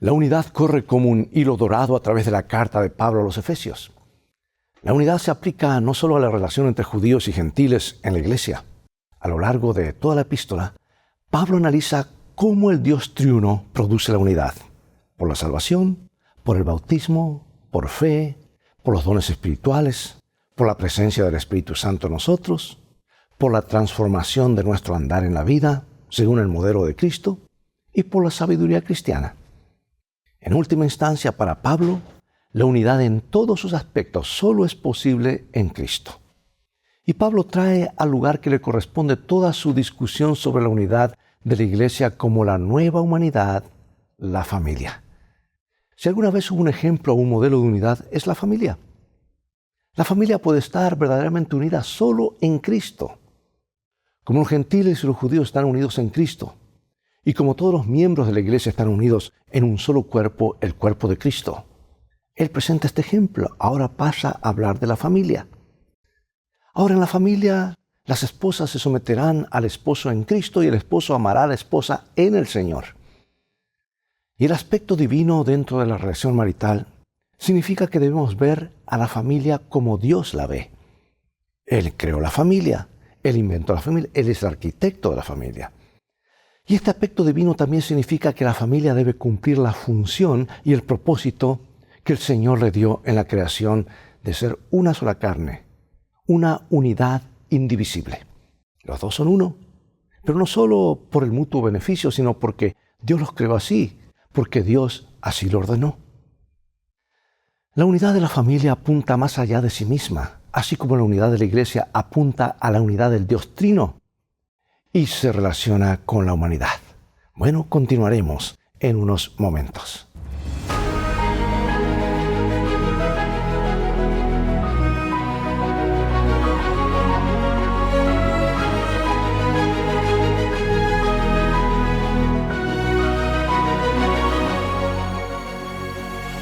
La unidad corre como un hilo dorado a través de la carta de Pablo a los Efesios. La unidad se aplica no solo a la relación entre judíos y gentiles en la iglesia. A lo largo de toda la epístola, Pablo analiza cómo el Dios triuno produce la unidad. Por la salvación, por el bautismo, por fe, por los dones espirituales, por la presencia del Espíritu Santo en nosotros, por la transformación de nuestro andar en la vida, según el modelo de Cristo, y por la sabiduría cristiana. En última instancia, para Pablo, la unidad en todos sus aspectos solo es posible en Cristo. Y Pablo trae al lugar que le corresponde toda su discusión sobre la unidad de la iglesia como la nueva humanidad, la familia. Si alguna vez hubo un ejemplo o un modelo de unidad, es la familia. La familia puede estar verdaderamente unida solo en Cristo. Como los gentiles y los judíos están unidos en Cristo, y como todos los miembros de la iglesia están unidos en un solo cuerpo, el cuerpo de Cristo. Él presenta este ejemplo. Ahora pasa a hablar de la familia. Ahora en la familia, las esposas se someterán al esposo en Cristo y el esposo amará a la esposa en el Señor. Y el aspecto divino dentro de la relación marital significa que debemos ver a la familia como Dios la ve. Él creó la familia, Él inventó la familia, Él es el arquitecto de la familia. Y este aspecto divino también significa que la familia debe cumplir la función y el propósito que el Señor le dio en la creación de ser una sola carne, una unidad indivisible. Los dos son uno, pero no solo por el mutuo beneficio, sino porque Dios los creó así, porque Dios así lo ordenó. La unidad de la familia apunta más allá de sí misma, así como la unidad de la iglesia apunta a la unidad del Dios Trino y se relaciona con la humanidad. Bueno, continuaremos en unos momentos.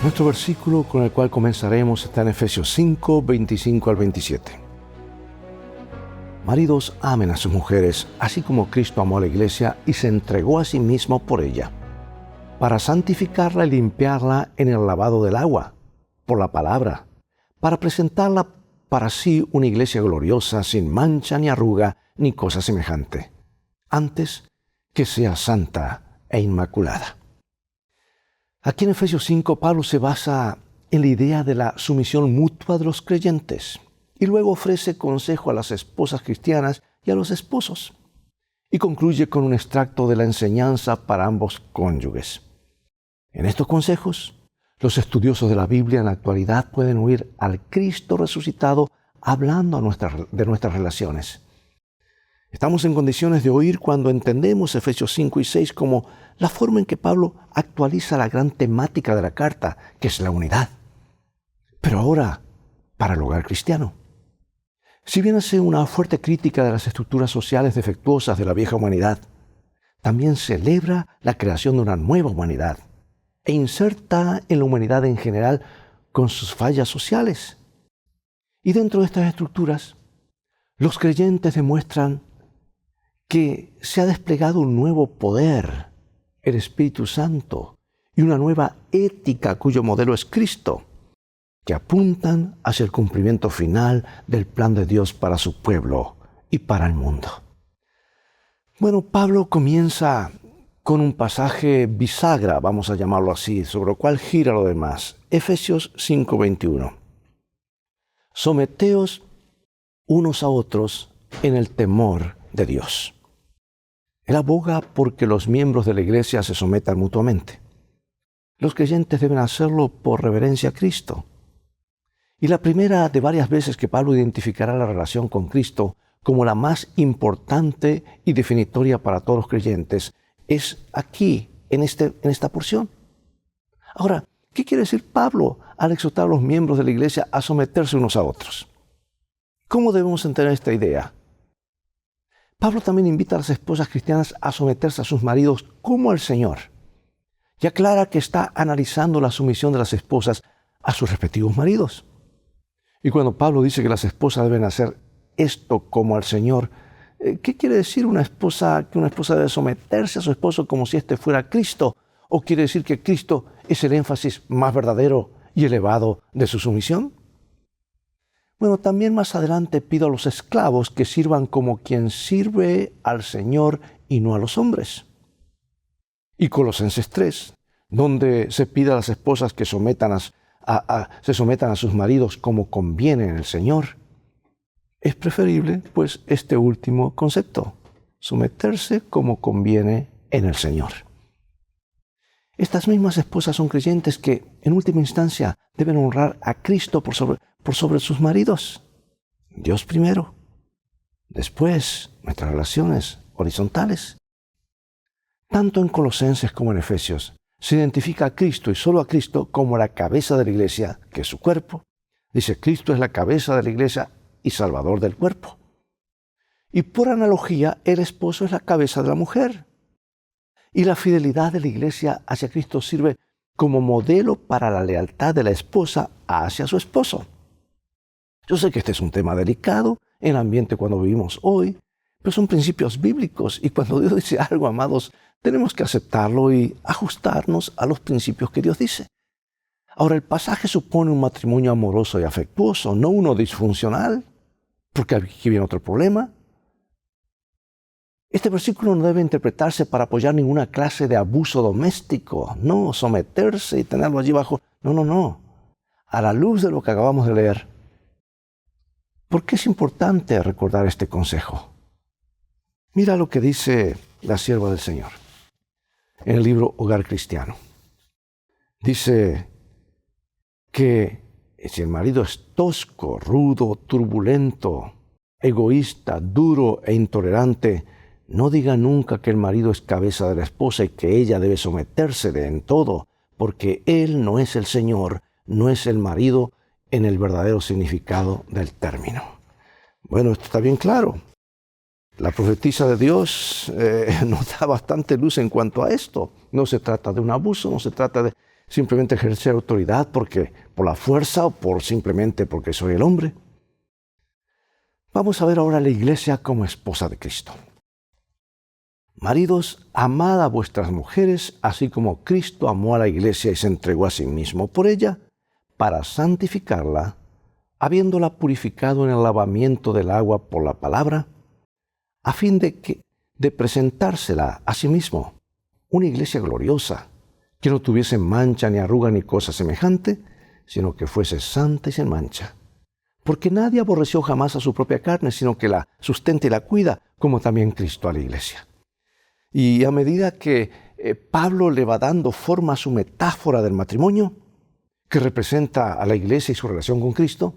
Nuestro versículo con el cual comenzaremos está en Efesios 5, 25 al 27. Maridos, amen a sus mujeres, así como Cristo amó a la iglesia y se entregó a sí mismo por ella, para santificarla y limpiarla en el lavado del agua, por la palabra, para presentarla para sí una iglesia gloriosa, sin mancha ni arruga ni cosa semejante, antes que sea santa e inmaculada. Aquí en Efesios 5, Pablo se basa en la idea de la sumisión mutua de los creyentes y luego ofrece consejo a las esposas cristianas y a los esposos. Y concluye con un extracto de la enseñanza para ambos cónyuges. En estos consejos, los estudiosos de la Biblia en la actualidad pueden oír al Cristo resucitado hablando de nuestras relaciones. Estamos en condiciones de oír cuando entendemos Efesios 5 y 6 como la forma en que Pablo actualiza la gran temática de la carta, que es la unidad. Pero ahora, para el hogar cristiano. Si bien hace una fuerte crítica de las estructuras sociales defectuosas de la vieja humanidad, también celebra la creación de una nueva humanidad e inserta en la humanidad en general con sus fallas sociales. Y dentro de estas estructuras, los creyentes demuestran que se ha desplegado un nuevo poder, el Espíritu Santo, y una nueva ética cuyo modelo es Cristo, que apuntan hacia el cumplimiento final del plan de Dios para su pueblo y para el mundo. Bueno, Pablo comienza con un pasaje bisagra, vamos a llamarlo así, sobre el cual gira lo demás. Efesios 5:21. Someteos unos a otros en el temor de Dios. Él aboga porque los miembros de la iglesia se sometan mutuamente. Los creyentes deben hacerlo por reverencia a Cristo. Y la primera de varias veces que Pablo identificará la relación con Cristo como la más importante y definitoria para todos los creyentes es aquí, en esta porción. Ahora, ¿qué quiere decir Pablo al exhortar a los miembros de la iglesia a someterse unos a otros? ¿Cómo debemos entender esta idea? Pablo también invita a las esposas cristianas a someterse a sus maridos como al Señor. Y aclara que está analizando la sumisión de las esposas a sus respectivos maridos. Y cuando Pablo dice que las esposas deben hacer esto como al Señor, ¿qué quiere decir que una esposa debe someterse a su esposo como si éste fuera Cristo ¿O quiere decir que Cristo es el énfasis más verdadero y elevado de su sumisión? Bueno, también más adelante pido a los esclavos que sirvan como quien sirve al Señor y no a los hombres. Y Colosenses 3, donde se pide a las esposas que se sometan a sus maridos como conviene en el Señor. Es preferible, pues, este último concepto, someterse como conviene en el Señor. Estas mismas esposas son creyentes que, en última instancia, deben honrar a Cristo por sobre sus maridos. Dios primero. Después, nuestras relaciones horizontales. Tanto en Colosenses como en Efesios, se identifica a Cristo y solo a Cristo como la cabeza de la iglesia, que es su cuerpo. Dice, Cristo es la cabeza de la iglesia y salvador del cuerpo. Y por analogía, el esposo es la cabeza de la mujer. Y la fidelidad de la iglesia hacia Cristo sirve como modelo para la lealtad de la esposa hacia su esposo. Yo sé que este es un tema delicado en el ambiente cuando vivimos hoy, pero son principios bíblicos y cuando Dios dice algo, amados, tenemos que aceptarlo y ajustarnos a los principios que Dios dice. Ahora, el pasaje supone un matrimonio amoroso y afectuoso, no uno disfuncional, porque aquí viene otro problema. Este versículo no debe interpretarse para apoyar ninguna clase de abuso doméstico, no someterse y tenerlo allí abajo. No. A la luz de lo que acabamos de leer, ¿por qué es importante recordar este consejo? Mira lo que dice la sierva del Señor en el libro Hogar Cristiano. Dice que si el marido es tosco, rudo, turbulento, egoísta, duro e intolerante, no diga nunca que el marido es cabeza de la esposa y que ella debe sometérsele en todo, porque él no es el Señor, no es el marido en el verdadero significado del término. Bueno, esto está bien claro. La profetisa de Dios nos da bastante luz en cuanto a esto. No se trata de un abuso, no se trata de simplemente ejercer autoridad por la fuerza o simplemente porque soy el hombre. Vamos a ver ahora a la iglesia como esposa de Cristo. Maridos, amad a vuestras mujeres, así como Cristo amó a la iglesia y se entregó a sí mismo por ella, para santificarla, habiéndola purificado en el lavamiento del agua por la palabra, a fin de presentársela a sí mismo, una iglesia gloriosa, que no tuviese mancha ni arruga ni cosa semejante, sino que fuese santa y sin mancha. Porque nadie aborreció jamás a su propia carne, sino que la sustenta y la cuida, como también Cristo a la iglesia. Y a medida que Pablo le va dando forma a su metáfora del matrimonio, que representa a la iglesia y su relación con Cristo,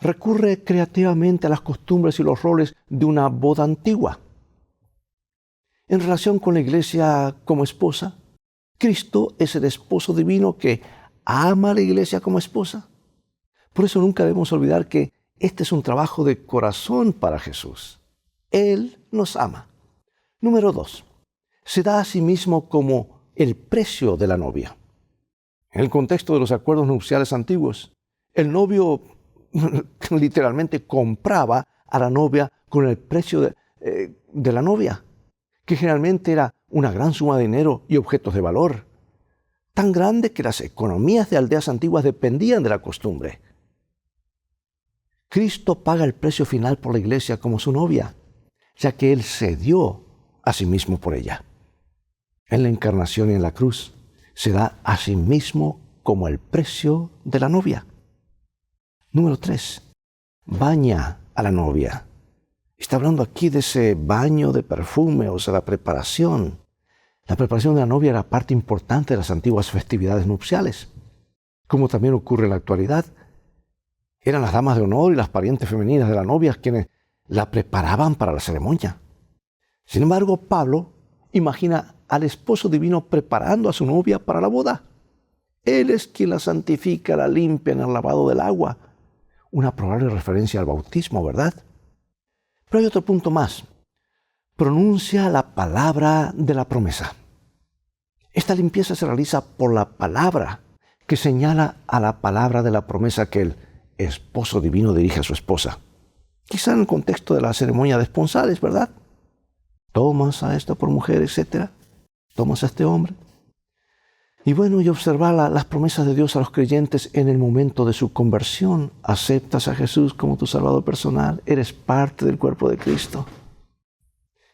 recurre creativamente a las costumbres y los roles de una boda antigua. En relación con la iglesia como esposa, Cristo es el esposo divino que ama a la iglesia como esposa. Por eso nunca debemos olvidar que este es un trabajo de corazón para Jesús. Él nos ama. Número 2. Se da a sí mismo como el precio de la novia. En el contexto de los acuerdos nupciales antiguos, el novio literalmente compraba a la novia con el precio de la novia, que generalmente era una gran suma de dinero y objetos de valor, tan grande que las economías de aldeas antiguas dependían de la costumbre. Cristo paga el precio final por la iglesia como su novia, ya que Él se dio a sí mismo por ella. En la encarnación y en la cruz se da a sí mismo como el precio de la novia. Número 3. Baña a la novia. Está hablando aquí de ese baño de perfume, o sea, la preparación. La preparación de la novia era parte importante de las antiguas festividades nupciales. Como también ocurre en la actualidad, eran las damas de honor y las parientes femeninas de la novia quienes la preparaban para la ceremonia. Sin embargo, Pablo imagina al esposo divino preparando a su novia para la boda. Él es quien la santifica, la limpia en el lavado del agua. Una probable referencia al bautismo, ¿verdad? Pero hay otro punto más. Pronuncia la palabra de la promesa. Esta limpieza se realiza por la palabra que señala a la palabra de la promesa que el esposo divino dirige a su esposa. Quizá en el contexto de la ceremonia de esponsales, ¿verdad? Tomas a esta por mujer, etc. Tomas a este hombre. Y observar las promesas de Dios a los creyentes en el momento de su conversión. Aceptas a Jesús como tu Salvador personal, eres parte del cuerpo de Cristo.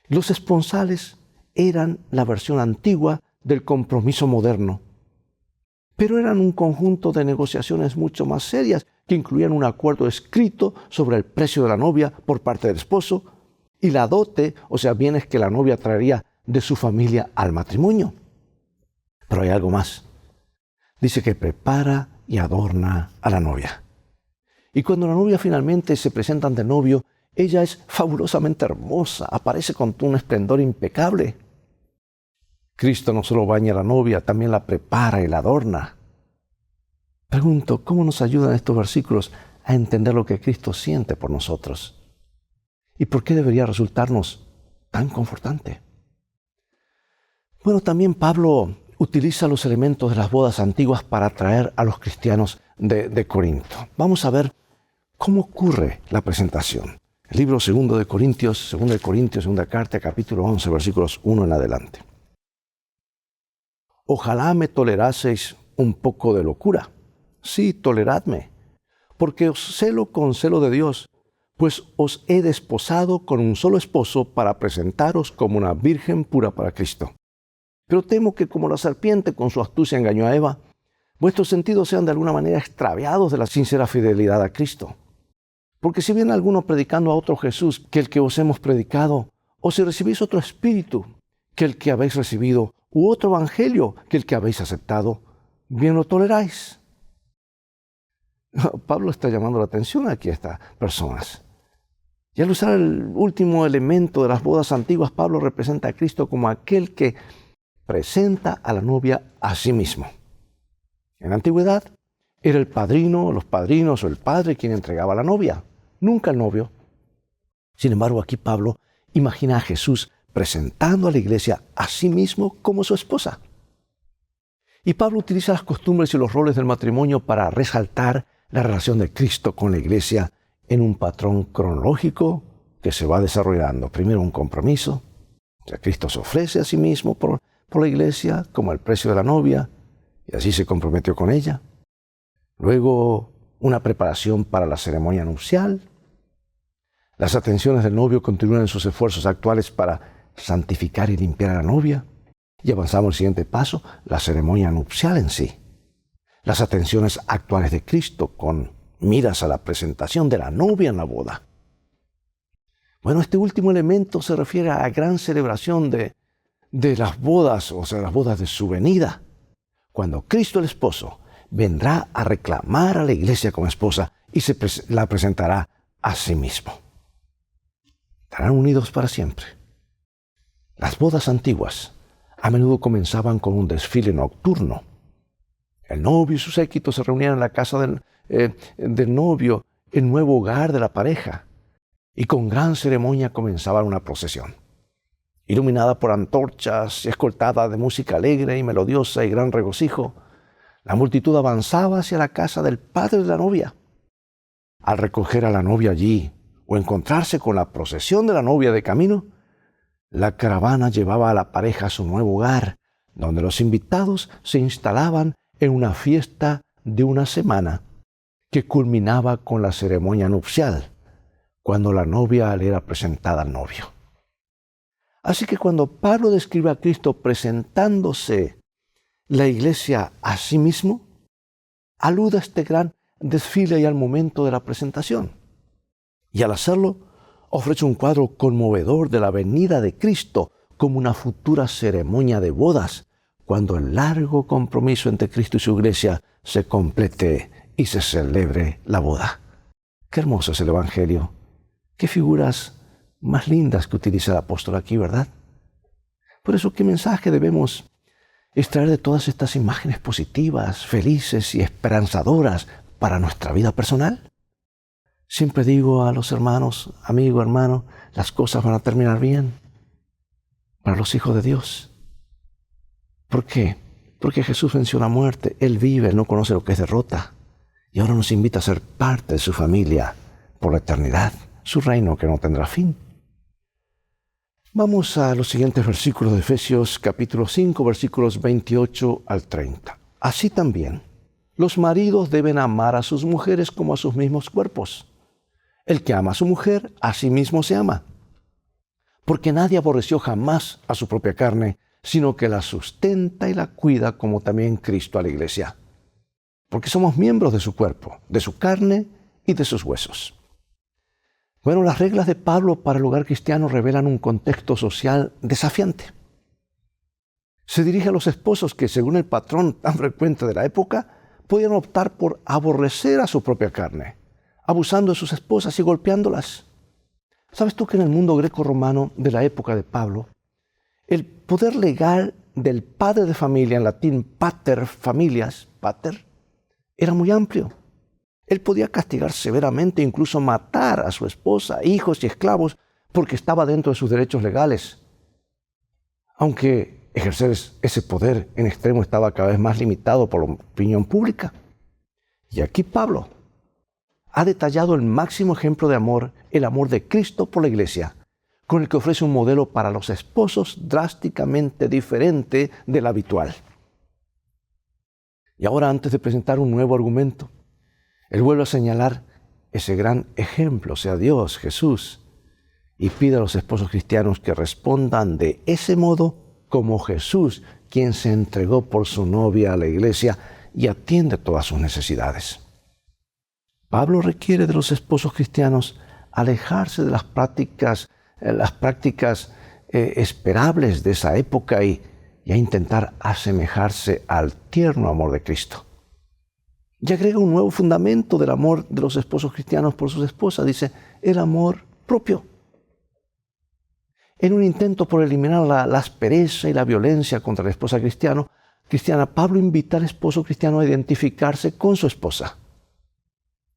Los esponsales eran la versión antigua del compromiso moderno, pero eran un conjunto de negociaciones mucho más serias que incluían un acuerdo escrito sobre el precio de la novia por parte del esposo y la dote, o sea, bienes que la novia traería de su familia al matrimonio. Pero hay algo más. Dice que prepara y adorna a la novia. Y cuando la novia finalmente se presenta ante el novio, ella es fabulosamente hermosa, aparece con un esplendor impecable. Cristo no solo baña a la novia, también la prepara y la adorna. Pregunto, ¿cómo nos ayudan estos versículos a entender lo que Cristo siente por nosotros? ¿Y por qué debería resultarnos tan confortante? Bueno, también Pablo utiliza los elementos de las bodas antiguas para atraer a los cristianos de Corinto. Vamos a ver cómo ocurre la presentación. El libro 2 de Corintios, segunda carta, capítulo 11, versículos 1 en adelante. Ojalá me toleraseis un poco de locura. Sí, toleradme, porque os celo con celo de Dios, pues os he desposado con un solo esposo para presentaros como una virgen pura para Cristo. Pero temo que como la serpiente con su astucia engañó a Eva, vuestros sentidos sean de alguna manera extraviados de la sincera fidelidad a Cristo. Porque si viene alguno predicando a otro Jesús que el que os hemos predicado, o si recibís otro espíritu que el que habéis recibido, u otro evangelio que el que habéis aceptado, bien lo toleráis. Pablo está llamando la atención aquí a estas personas. Y al usar el último elemento de las bodas antiguas, Pablo representa a Cristo como aquel que presenta a la novia a sí mismo. En la antigüedad, era el padrino, los padrinos o el padre quien entregaba a la novia, nunca el novio. Sin embargo, aquí Pablo imagina a Jesús presentando a la iglesia a sí mismo como su esposa. Y Pablo utiliza las costumbres y los roles del matrimonio para resaltar la relación de Cristo con la iglesia en un patrón cronológico que se va desarrollando. Primero un compromiso, o sea, Cristo se ofrece a sí mismo por la iglesia como el precio de la novia, y así se comprometió con ella. Luego una preparación para la ceremonia nupcial. Las atenciones del novio continúan en sus esfuerzos actuales para santificar y limpiar a la novia. Y avanzamos al siguiente paso, la ceremonia nupcial en sí. Las atenciones actuales de Cristo con miras a la presentación de la novia en la boda. Bueno, este último elemento se refiere a la gran celebración de las bodas, o sea, las bodas de su venida. Cuando Cristo el esposo vendrá a reclamar a la iglesia como esposa y la presentará a sí mismo. Estarán unidos para siempre. Las bodas antiguas a menudo comenzaban con un desfile nocturno. El novio y su séquito se reunían en la casa del novio, el nuevo hogar de la pareja, y con gran ceremonia comenzaban una procesión. Iluminada por antorchas y escoltada de música alegre y melodiosa y gran regocijo, la multitud avanzaba hacia la casa del padre de la novia. Al recoger a la novia allí o encontrarse con la procesión de la novia de camino, la caravana llevaba a la pareja a su nuevo hogar, donde los invitados se instalaban en una fiesta de una semana que culminaba con la ceremonia nupcial, cuando la novia le era presentada al novio. Así que cuando Pablo describe a Cristo presentándose la iglesia a sí mismo, alude a este gran desfile y al momento de la presentación. Y al hacerlo, ofrece un cuadro conmovedor de la venida de Cristo como una futura ceremonia de bodas, cuando el largo compromiso entre Cristo y su iglesia se complete y se celebre la boda. Qué hermoso es el Evangelio. Qué figuras más lindas que utiliza el apóstol aquí, ¿verdad? Por eso, ¿qué mensaje debemos extraer de todas estas imágenes positivas, felices y esperanzadoras para nuestra vida personal? Siempre digo a los hermanos, amigo, hermano, las cosas van a terminar bien para los hijos de Dios. ¿Por qué? Porque Jesús venció la muerte, Él vive, Él no conoce lo que es derrota. Y ahora nos invita a ser parte de su familia por la eternidad, su reino que no tendrá fin. Vamos a los siguientes versículos de Efesios capítulo 5, versículos 28 al 30. Así también, los maridos deben amar a sus mujeres como a sus mismos cuerpos. El que ama a su mujer, a sí mismo se ama. Porque nadie aborreció jamás a su propia carne, sino que la sustenta y la cuida, como también Cristo a la iglesia. Porque somos miembros de su cuerpo, de su carne y de sus huesos. Bueno, las reglas de Pablo para el hogar cristiano revelan un contexto social desafiante. Se dirige a los esposos que, según el patrón tan frecuente de la época, podían optar por aborrecer a su propia carne, abusando de sus esposas y golpeándolas. ¿Sabes tú que en el mundo greco-romano de la época de Pablo, el poder legal del padre de familia, en latín pater familias, pater, era muy amplio? Él podía castigar severamente, incluso matar a su esposa, hijos y esclavos, porque estaba dentro de sus derechos legales. Aunque ejercer ese poder en extremo estaba cada vez más limitado por la opinión pública. Y aquí Pablo ha detallado el máximo ejemplo de amor, el amor de Cristo por la iglesia, con el que ofrece un modelo para los esposos drásticamente diferente del habitual. Y ahora, antes de presentar un nuevo argumento, él vuelve a señalar ese gran ejemplo, sea Dios, Jesús, y pide a los esposos cristianos que respondan de ese modo como Jesús, quien se entregó por su novia a la iglesia y atiende todas sus necesidades. Pablo requiere de los esposos cristianos alejarse de las prácticas esperables de esa época y a intentar asemejarse al tierno amor de Cristo. Y agrega un nuevo fundamento del amor de los esposos cristianos por sus esposas. Dice, el amor propio. En un intento por eliminar la aspereza y la violencia contra la esposa cristiana, Pablo invita al esposo cristiano a identificarse con su esposa.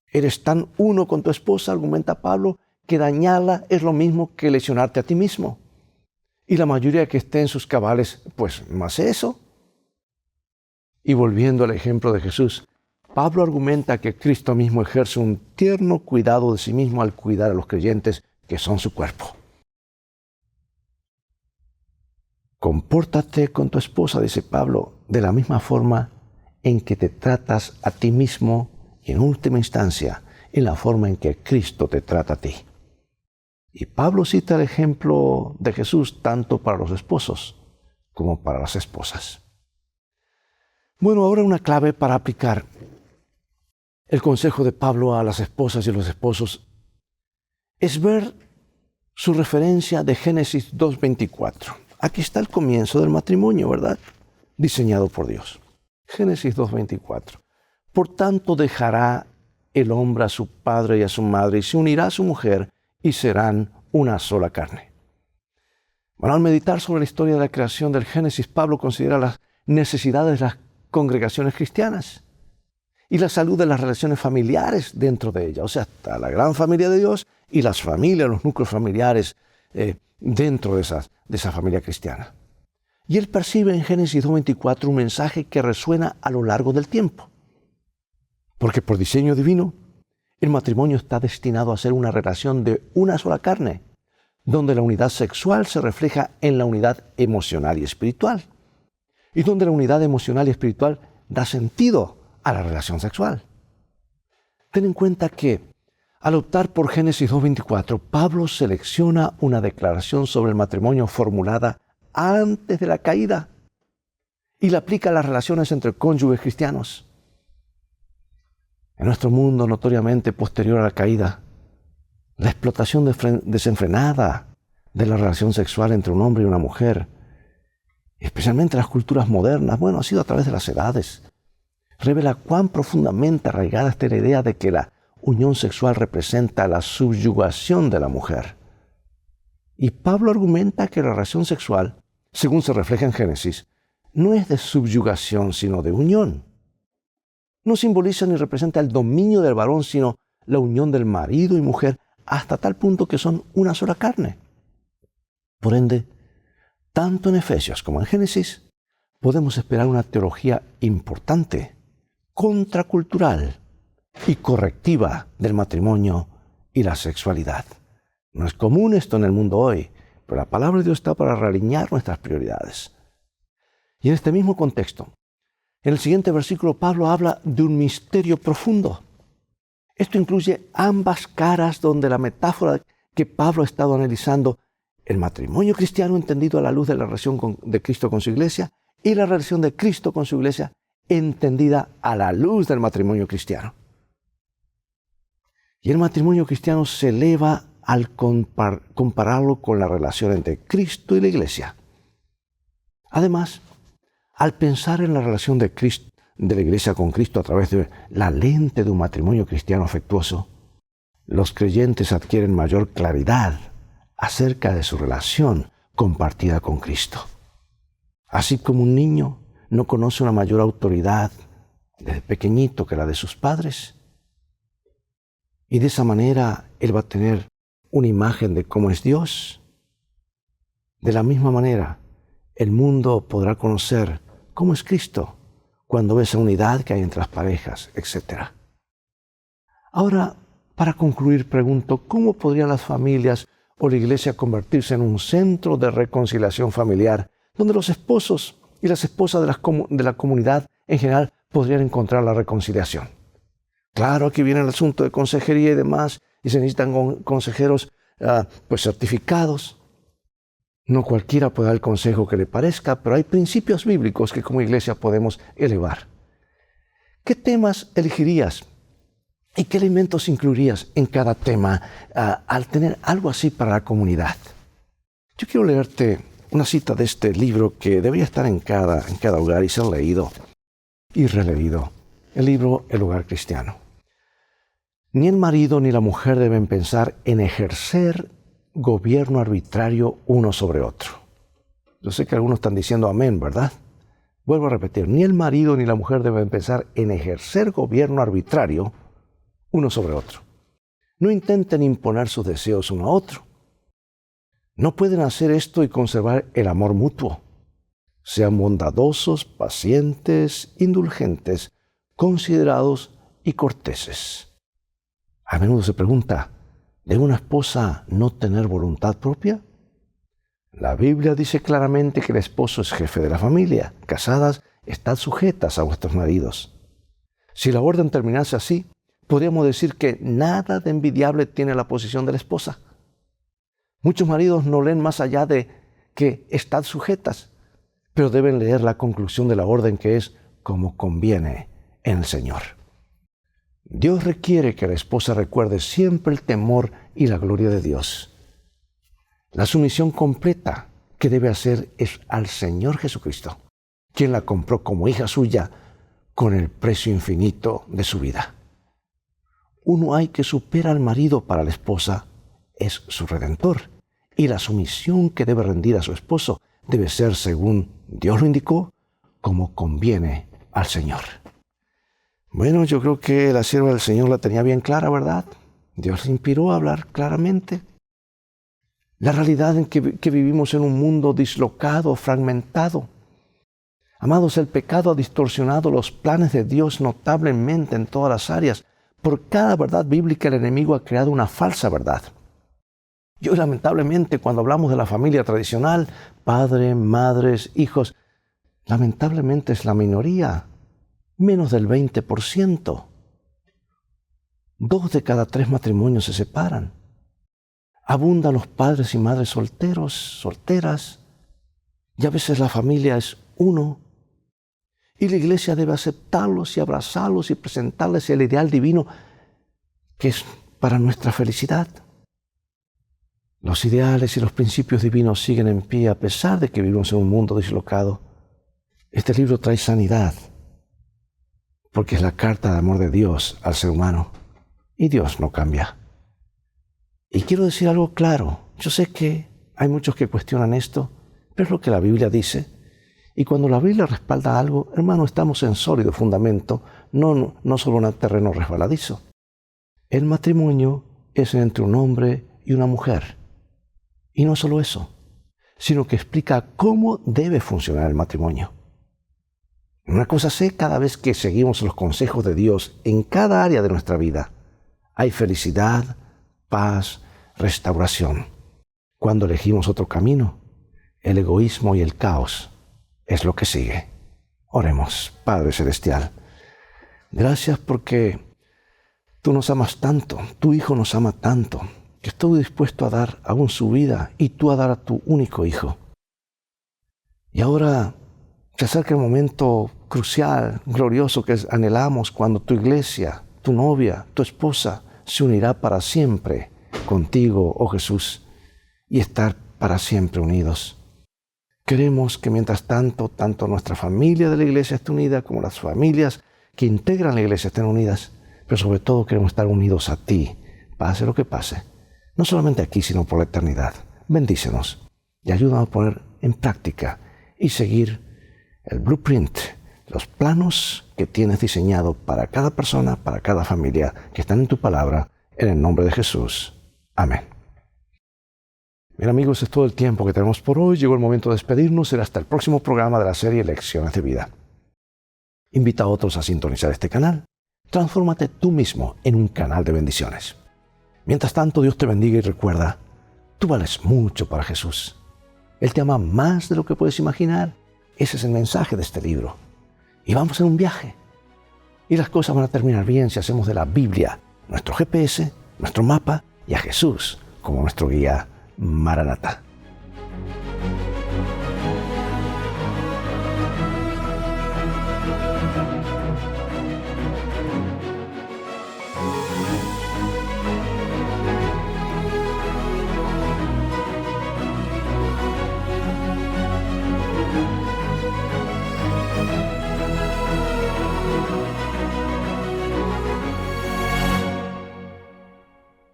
Eres tan uno con tu esposa, argumenta Pablo, que dañarla es lo mismo que lesionarte a ti mismo. Y la mayoría que esté en sus cabales, pues no hace eso. Y volviendo al ejemplo de Jesús, Pablo argumenta que Cristo mismo ejerce un tierno cuidado de sí mismo al cuidar a los creyentes que son su cuerpo. Compórtate con tu esposa, dice Pablo, de la misma forma en que te tratas a ti mismo y en última instancia, en la forma en que Cristo te trata a ti. Y Pablo cita el ejemplo de Jesús tanto para los esposos como para las esposas. Bueno, ahora una clave para aplicar el consejo de Pablo a las esposas y los esposos es ver su referencia de Génesis 2:24. Aquí está el comienzo del matrimonio, ¿verdad? Diseñado por Dios. Génesis 2:24. Por tanto dejará el hombre a su padre y a su madre y se unirá a su mujer y serán una sola carne. Bueno, al meditar sobre la historia de la creación del Génesis, Pablo considera las necesidades de las congregaciones cristianas y la salud de las relaciones familiares dentro de ella. O sea, está la gran familia de Dios y las familias, los núcleos familiares dentro de esa familia cristiana. Y él percibe en Génesis 2:24 un mensaje que resuena a lo largo del tiempo. Porque por diseño divino, el matrimonio está destinado a ser una relación de una sola carne, donde la unidad sexual se refleja en la unidad emocional y espiritual, y donde la unidad emocional y espiritual da sentido a la relación sexual. Ten en cuenta que, al optar por Génesis 2:24, Pablo selecciona una declaración sobre el matrimonio formulada antes de la caída y la aplica a las relaciones entre cónyuges cristianos. En nuestro mundo notoriamente posterior a la caída, la explotación desenfrenada de la relación sexual entre un hombre y una mujer, especialmente en las culturas modernas, ha sido a través de las edades, revela cuán profundamente arraigada está la idea de que la unión sexual representa la subyugación de la mujer. Y Pablo argumenta que la relación sexual, según se refleja en Génesis, no es de subyugación, sino de unión. No simboliza ni representa el dominio del varón, sino la unión del marido y mujer hasta tal punto que son una sola carne. Por ende, tanto en Efesios como en Génesis, podemos esperar una teología importante, contracultural y correctiva del matrimonio y la sexualidad. No es común esto en el mundo hoy, pero la palabra de Dios está para realinear nuestras prioridades. Y en este mismo contexto, en el siguiente versículo, Pablo habla de un misterio profundo. Esto incluye ambas caras donde la metáfora que Pablo ha estado analizando, el matrimonio cristiano entendido a la luz de la relación de Cristo con su iglesia y la relación de Cristo con su iglesia entendida a la luz del matrimonio cristiano. Y el matrimonio cristiano se eleva al compararlo con la relación entre Cristo y la iglesia. Además, al pensar en la relación de la iglesia con Cristo a través de la lente de un matrimonio cristiano afectuoso, los creyentes adquieren mayor claridad acerca de su relación compartida con Cristo. Así como un niño no conoce una mayor autoridad desde pequeñito que la de sus padres, y de esa manera él va a tener una imagen de cómo es Dios. De la misma manera, el mundo podrá conocer cómo es Cristo cuando ve esa unidad que hay entre las parejas, etc. Ahora, para concluir, pregunto, ¿cómo podrían las familias o la iglesia convertirse en un centro de reconciliación familiar donde los esposos y las esposas de la comunidad en general podrían encontrar la reconciliación? Claro, aquí viene el asunto de consejería y demás, y se necesitan consejeros certificados. No cualquiera puede dar el consejo que le parezca, pero hay principios bíblicos que como iglesia podemos elevar. ¿Qué temas elegirías y qué elementos incluirías en cada tema al tener algo así para la comunidad? Yo quiero leerte una cita de este libro que debería estar en cada hogar y ser leído y releído. El libro El Hogar Cristiano. Ni el marido ni la mujer deben pensar en ejercer gobierno arbitrario uno sobre otro. Yo sé que algunos están diciendo amén, ¿verdad? Vuelvo a repetir, ni el marido ni la mujer deben pensar en ejercer gobierno arbitrario uno sobre otro. No intenten imponer sus deseos uno a otro. No pueden hacer esto y conservar el amor mutuo. Sean bondadosos, pacientes, indulgentes, considerados y corteses. A menudo se pregunta, ¿debe una esposa no tener voluntad propia? La Biblia dice claramente que el esposo es jefe de la familia. Casadas, estad sujetas a vuestros maridos. Si la orden terminase así, podríamos decir que nada de envidiable tiene la posición de la esposa. Muchos maridos no leen más allá de que estad sujetas, pero deben leer la conclusión de la orden que es como conviene en el Señor. Dios requiere que la esposa recuerde siempre el temor y la gloria de Dios. La sumisión completa que debe hacer es al Señor Jesucristo, quien la compró como hija suya con el precio infinito de su vida. Uno hay que supera al marido para la esposa es su redentor, y la sumisión que debe rendir a su esposo debe ser, según Dios lo indicó, como conviene al Señor. Bueno, yo creo que la sierva del Señor la tenía bien clara, ¿verdad? Dios le inspiró a hablar claramente. La realidad en que vivimos en un mundo dislocado, fragmentado. Amados, el pecado ha distorsionado los planes de Dios notablemente en todas las áreas. Por cada verdad bíblica el enemigo ha creado una falsa verdad. Y hoy, lamentablemente, cuando hablamos de la familia tradicional, padre, madres, hijos, lamentablemente es la minoría. Menos del 20%. 2 de cada 3 matrimonios se separan. Abundan los padres y madres solteros, solteras, y a veces la familia es uno. Y la iglesia debe aceptarlos y abrazarlos y presentarles el ideal divino que es para nuestra felicidad. Los ideales y los principios divinos siguen en pie a pesar de que vivimos en un mundo dislocado. Este libro trae sanidad, porque es la carta de amor de Dios al ser humano, y Dios no cambia. Y quiero decir algo claro, yo sé que hay muchos que cuestionan esto, pero es lo que la Biblia dice, y cuando la Biblia respalda algo, hermano, estamos en sólido fundamento, no solo en un terreno resbaladizo. El matrimonio es entre un hombre y una mujer, y no solo eso, sino que explica cómo debe funcionar el matrimonio. Una cosa sé, cada vez que seguimos los consejos de Dios en cada área de nuestra vida, hay felicidad, paz, restauración. Cuando elegimos otro camino, el egoísmo y el caos es lo que sigue. Oremos, Padre Celestial. Gracias porque tú nos amas tanto, tu Hijo nos ama tanto, que estuvo dispuesto a dar aún su vida y tú a dar a tu único Hijo. Y ahora se acerca el momento crucial, glorioso que anhelamos cuando tu iglesia, tu novia, tu esposa se unirá para siempre contigo, oh Jesús, y estar para siempre unidos. Queremos que mientras tanto nuestra familia de la iglesia esté unida como las familias que integran la iglesia estén unidas, pero sobre todo queremos estar unidos a ti, pase lo que pase, no solamente aquí, sino por la eternidad. Bendícenos y ayúdanos a poner en práctica y seguir el blueprint, los planos que tienes diseñado para cada persona, para cada familia que están en tu palabra, en el nombre de Jesús. Amén. Bien amigos, es todo el tiempo que tenemos por hoy. Llegó el momento de despedirnos. Será hasta el próximo programa de la serie Lecciones de Vida. Invita a otros a sintonizar este canal. Transfórmate tú mismo en un canal de bendiciones. Mientras tanto, Dios te bendiga y recuerda, tú vales mucho para Jesús. Él te ama más de lo que puedes imaginar. Ese es el mensaje de este libro. Y vamos en un viaje. Y las cosas van a terminar bien si hacemos de la Biblia nuestro GPS, nuestro mapa y a Jesús como nuestro guía. Maranatha.